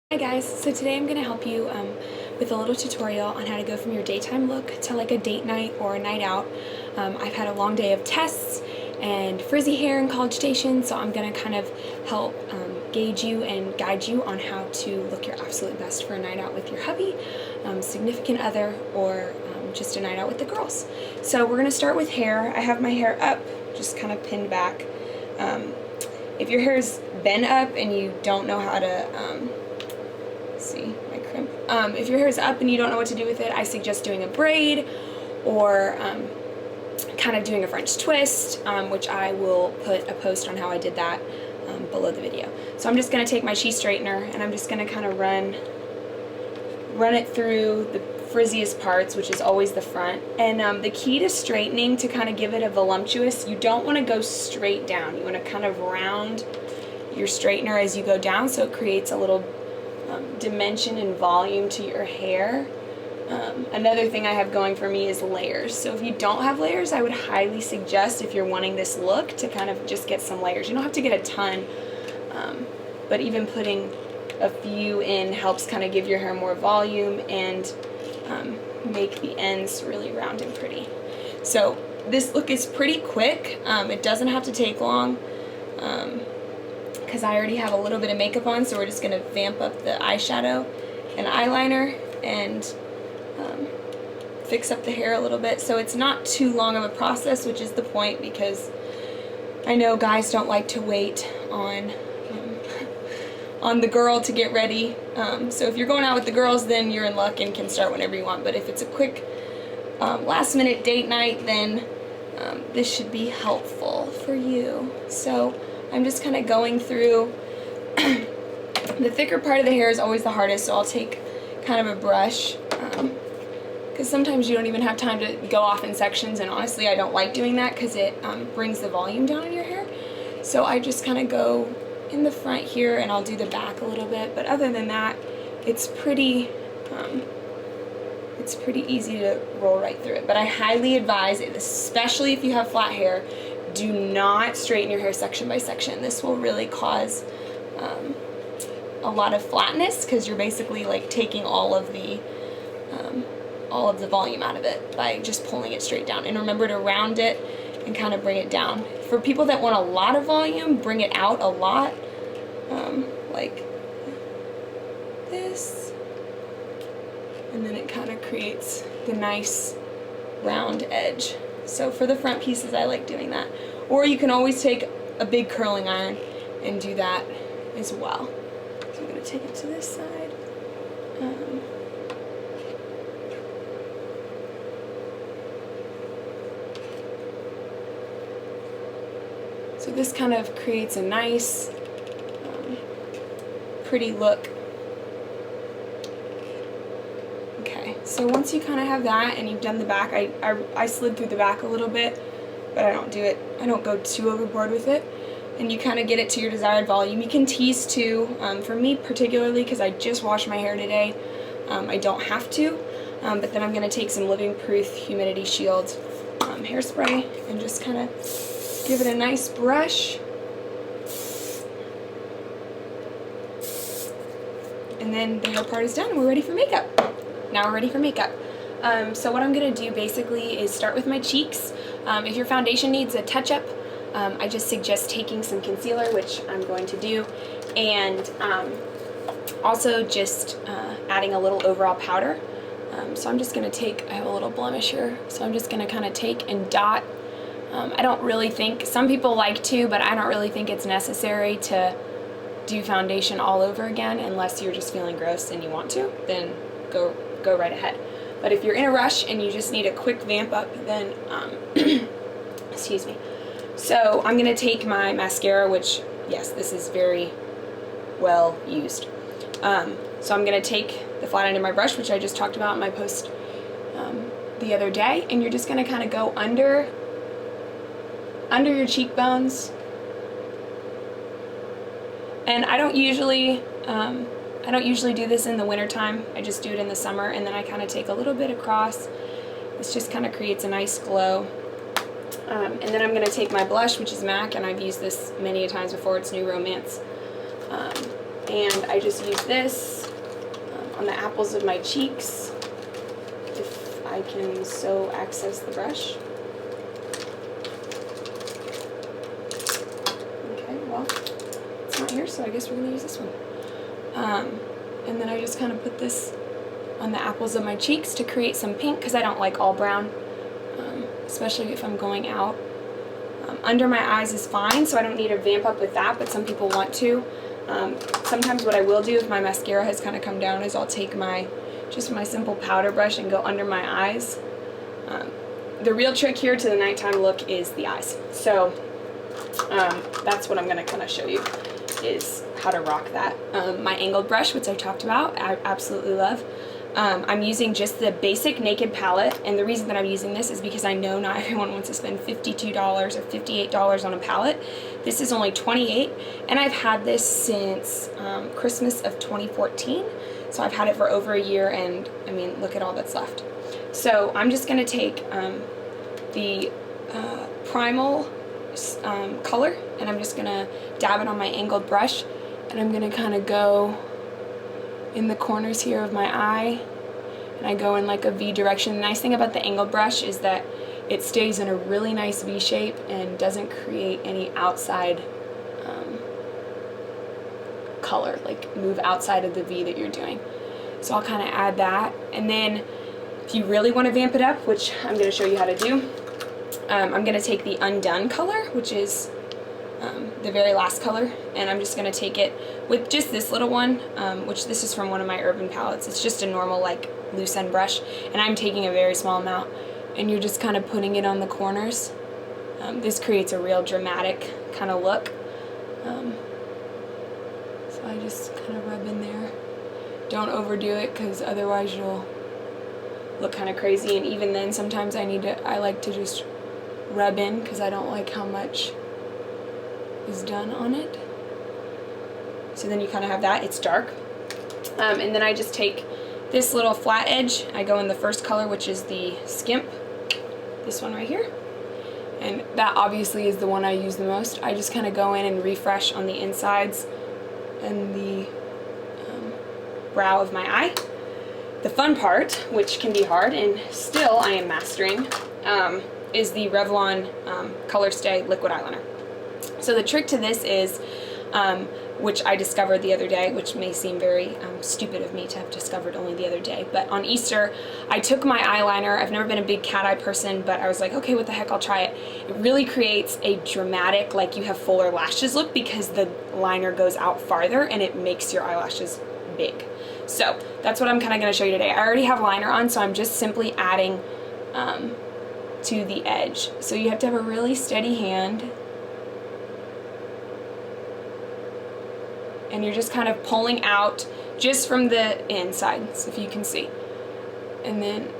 Hi guys, so today I'm going to help you with a little tutorial on how to go from your daytime look to like a date night or a night out. I've had a long day of tests and frizzy hair in College Station, so I'm going to kind of help gauge you and guide you on how to look your absolute best for a night out with your hubby, significant other, or just a night out with the girls. So we're going to start with hair. I have my hair up, just kind of pinned back. If your hair's been up and you don't know how to see my crimp. If your hair is up and you don't know what to do with it, I suggest doing a braid or kind of doing a French twist, which I will put a post on how I did that below the video. So I'm just going to take my Chi straightener and I'm just going to kind of run it through the frizziest parts, which is always the front. And the key to straightening, to kind of give it a voluptuous, you don't want to go straight down. You want to kind of round your straightener as you go down, so it creates a little dimension and volume to your hair. Another thing I have going for me is layers. So if you don't have layers, I would highly suggest, if you're wanting this look, to kind of just get some layers. You don't have to get a ton, but even putting a few in helps kind of give your hair more volume and make the ends really round and pretty. So this look is pretty quick. It doesn't have to take long. Because I already have a little bit of makeup on, so we're just going to vamp up the eyeshadow and eyeliner and fix up the hair a little bit. So it's not too long of a process, which is the point, because I know guys don't like to wait on the girl to get ready. So if you're going out with the girls, then you're in luck and can start whenever you want. But if it's a quick last minute date night, then this should be helpful for you. So I'm just kind of going through. The thicker part of the hair is always the hardest, so I'll take kind of a brush, because sometimes you don't even have time to go off in sections, and honestly I don't like doing that because it brings the volume down in your hair. So I just kind of go in the front here, and I'll do the back a little bit, but other than that, it's pretty easy to roll right through it. But I highly advise it, especially if you have flat hair, do not straighten your hair section by section. This will really cause a lot of flatness, because you're basically like taking all of the volume out of it by just pulling it straight down. And remember to round it and kind of bring it down. For people that want a lot of volume, bring it out a lot, like this, and then it kind of creates the nice round edge. So for the front pieces, I like doing that. Or you can always take a big curling iron and do that as well. So I'm going to take it to this side. So this kind of creates a nice, pretty look. So once you kind of have that and you've done the back, I slid through the back a little bit, but I don't go too overboard with it, and you kind of get it to your desired volume. You can tease too. For me particularly, because I just washed my hair today, I don't have to, but then I'm going to take some Living Proof Humidity Shield hairspray and just kind of give it a nice brush. And then the hair part is done and we're ready for makeup. Now we're ready for makeup. So what I'm going to do basically is start with my cheeks. If your foundation needs a touch-up, I just suggest taking some concealer, which I'm going to do, and also just adding a little overall powder. So I'm just going to take, I have a little blemish here, so I'm just going to kind of take and dot. I don't really think, some people like to, but I don't really think it's necessary to do foundation all over again unless you're just feeling gross and you want to, then go right ahead. But if you're in a rush and you just need a quick vamp up, then excuse me. So I'm going to take my mascara, which, yes, this is very well used. So I'm going to take the flat end of my brush, which I just talked about in my post the other day, and you're just going to kind of go under your cheekbones. And I don't usually do this in the wintertime. I just do it in the summer, and then I kind of take a little bit across. This just kind of creates a nice glow. And then I'm going to take my blush, which is MAC, and I've used this many a times before. It's New Romance. And I just use this on the apples of my cheeks, if I can so access the brush. Okay, well, it's not here, so I guess we're going to use this one. And then I just kind of put this on the apples of my cheeks to create some pink, because I don't like all brown, especially if I'm going out. Under my eyes is fine, so I don't need to vamp up with that, but some people want to. Sometimes what I will do if my mascara has kind of come down is I'll take just my simple powder brush and go under my eyes. The real trick here to the nighttime look is the eyes. So that's what I'm going to kind of show you, is how to rock that. My angled brush, which I talked about, I absolutely love. I'm using just the basic Naked palette, and the reason that I'm using this is because I know not everyone wants to spend $52 or $58 on a palette. This is only $28, and I've had this since Christmas of 2014, so I've had it for over a year, and I mean, look at all that's left. So I'm just going to take the Primal color, and I'm just going to dab it on my angled brush, and I'm going to kind of go in the corners here of my eye, and I go in like a V direction. The nice thing about the angled brush is that it stays in a really nice V shape and doesn't create any outside color, like move outside of the V that you're doing. So I'll kind of add that, and then if you really want to vamp it up, which I'm going to show you how to do, I'm going to take the Undone color, which is the very last color, and I'm just going to take it with just this little one, which this is from one of my Urban palettes. It's just a normal like loose end brush, and I'm taking a very small amount, and you're just kind of putting it on the corners. This creates a real dramatic kind of look. So I just kind of rub in there. Don't overdo it, because otherwise you'll look kind of crazy, and even then sometimes I like to just rub in, because I don't like how much is done on it. So then you kind of have that. It's dark. And then I just take this little flat edge. I go in the first color, which is the Skimp, this one right here, and that obviously is the one I use the most. I just kind of go in and refresh on the insides and the brow of my eye. The fun part, which can be hard and still I am mastering, is the Revlon Color Stay Liquid Eyeliner. So the trick to this is, which I discovered the other day, which may seem very stupid of me to have discovered only the other day, but on Easter I took my eyeliner. I've never been a big cat eye person, but I was like, okay, what the heck, I'll try it. It really creates a dramatic, like you have fuller lashes look, because the liner goes out farther and it makes your eyelashes big. So that's what I'm kind of going to show you today. I already have liner on, so I'm just simply adding to the edge. So you have to have a really steady hand, and you're just kind of pulling out just from the inside, so if you can see. And then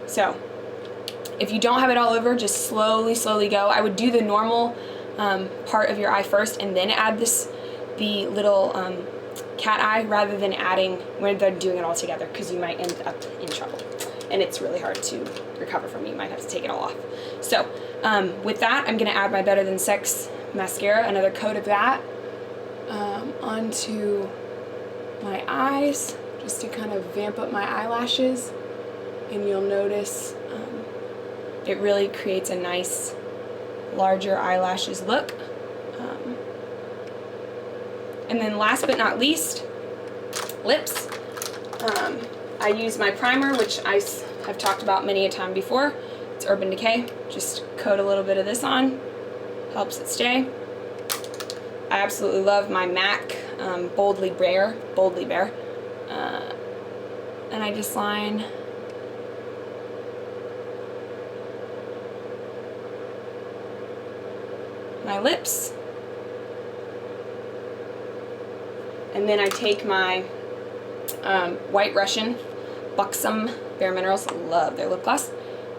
so if you don't have it all over, just slowly go. I would do the normal part of your eye first, and then add the little cat eye, rather than adding when they're doing it all together, because you might end up in trouble, and it's really hard to recover from. You might have to take it all off. So with that, I'm going to add my Better Than Sex mascara, another coat of that onto my eyes, just to kind of vamp up my eyelashes, and you'll notice it really creates a nice larger eyelashes look. And then last but not least, lips. I use my primer, which I have talked about many a time before. It's Urban Decay. Just coat a little bit of this on, helps it stay. I absolutely love my MAC Boldly Bare, and I just line my lips. And then I take my White Russian Buxom Bare Minerals, love their lip gloss,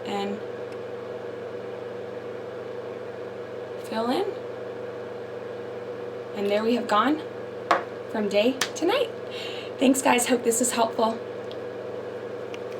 and fill in. And there we have gone from day to night. Thanks guys, hope this was helpful.